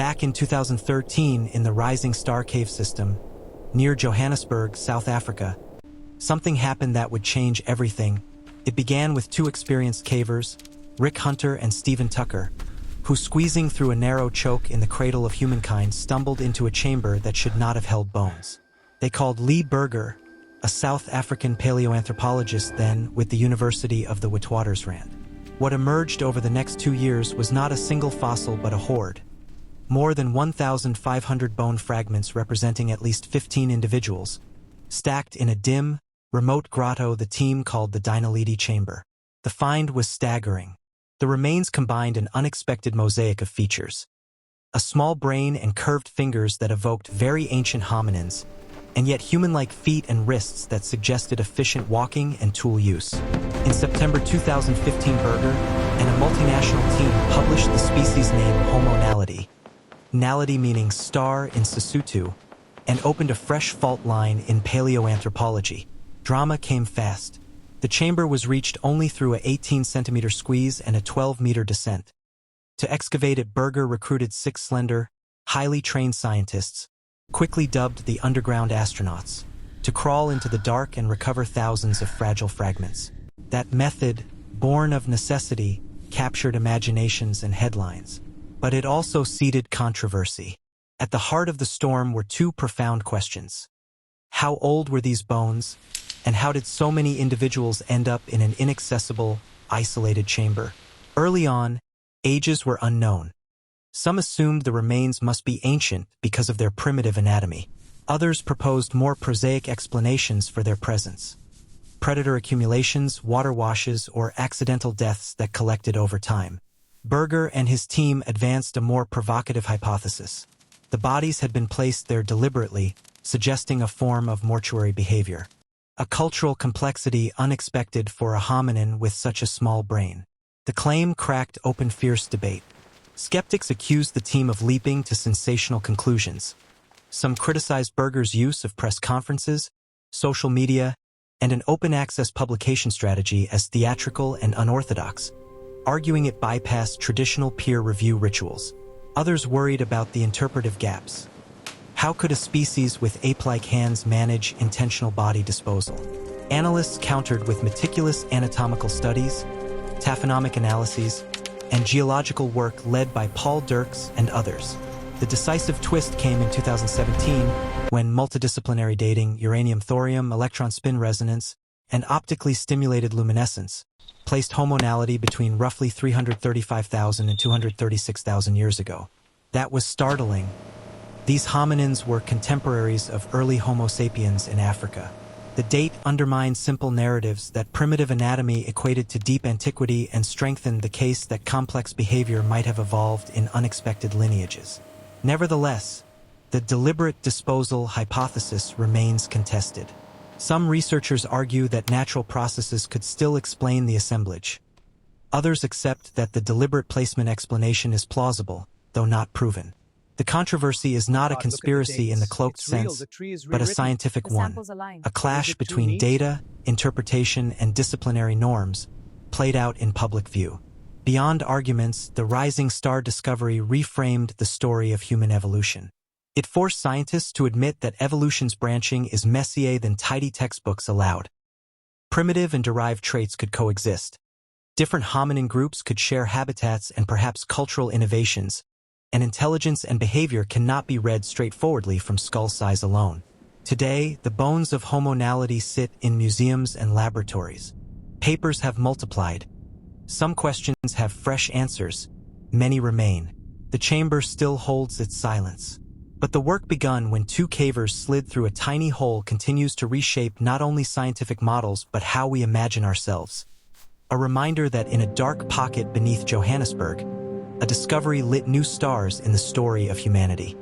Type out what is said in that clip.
Back in 2013, in the Rising Star Cave system, near Johannesburg, South Africa, something happened that would change everything. It began with two experienced cavers, Rick Hunter and Stephen Tucker, who, squeezing through a narrow choke in the cradle of humankind, stumbled into a chamber that should not have held bones. They called Lee Burger, a South African paleoanthropologist then with the University of the Witwatersrand. What emerged over the next 2 years was not a single fossil but a hoard. More than 1,500 bone fragments representing at least 15 individuals, stacked in a dim, remote grotto the team called the Naledi chamber. The find was staggering. The remains combined an unexpected mosaic of features. A small brain and curved fingers that evoked very ancient hominins, and yet human-like feet and wrists that suggested efficient walking and tool use. In September 2015, Burger and a multinational team published the species name Homo naledi, naledi meaning star in Sesotho, and opened a fresh fault line in paleoanthropology. Drama came fast. The chamber was reached only through an 18-centimeter squeeze and a 12-meter descent. To excavate it, Burger recruited 6 slender, highly trained scientists, quickly dubbed the underground astronauts, to crawl into the dark and recover thousands of fragile fragments. That method, born of necessity, captured imaginations and headlines. But it also seeded controversy. At the heart of the storm were two profound questions. How old were these bones, and how did so many individuals end up in an inaccessible, isolated chamber? Early on, ages were unknown. Some assumed the remains must be ancient because of their primitive anatomy. Others proposed more prosaic explanations for their presence. Predator accumulations, water washes, or accidental deaths that collected over time. Burger and his team advanced a more provocative hypothesis. The bodies had been placed there deliberately, suggesting a form of mortuary behavior. A cultural complexity unexpected for a hominin with such a small brain. The claim cracked open fierce debate. Skeptics accused the team of leaping to sensational conclusions. Some criticized Burger's use of press conferences, social media, and an open-access publication strategy as theatrical and unorthodox, arguing it bypassed traditional peer review rituals. Others worried about the interpretive gaps. How could a species with ape-like hands manage intentional body disposal? Analysts countered with meticulous anatomical studies, taphonomic analyses, and geological work led by Paul Dirks and others. The decisive twist came in 2017 when multidisciplinary dating, uranium-thorium, electron spin resonance, and optically stimulated luminescence placed Homo naledi between roughly 335,000 and 236,000 years ago. That was startling. These hominins were contemporaries of early Homo sapiens in Africa. The date undermined simple narratives that primitive anatomy equated to deep antiquity and strengthened the case that complex behavior might have evolved in unexpected lineages. Nevertheless, the deliberate disposal hypothesis remains contested. Some researchers argue that natural processes could still explain the assemblage. Others accept that the deliberate placement explanation is plausible, though not proven. The controversy is not a conspiracy in the cloaked sense, but a scientific one. A clash between data, interpretation, and disciplinary norms played out in public view. Beyond arguments, the rising star discovery reframed the story of human evolution. It forced scientists to admit that evolution's branching is messier than tidy textbooks allowed. Primitive and derived traits could coexist. Different hominin groups could share habitats and perhaps cultural innovations, and intelligence and behavior cannot be read straightforwardly from skull size alone. Today, the bones of Homo naledi sit in museums and laboratories. Papers have multiplied. Some questions have fresh answers. Many remain. The chamber still holds its silence. But the work begun when two cavers slid through a tiny hole continues to reshape not only scientific models but how we imagine ourselves. A reminder that in a dark pocket beneath Johannesburg, a discovery lit new stars in the story of humanity.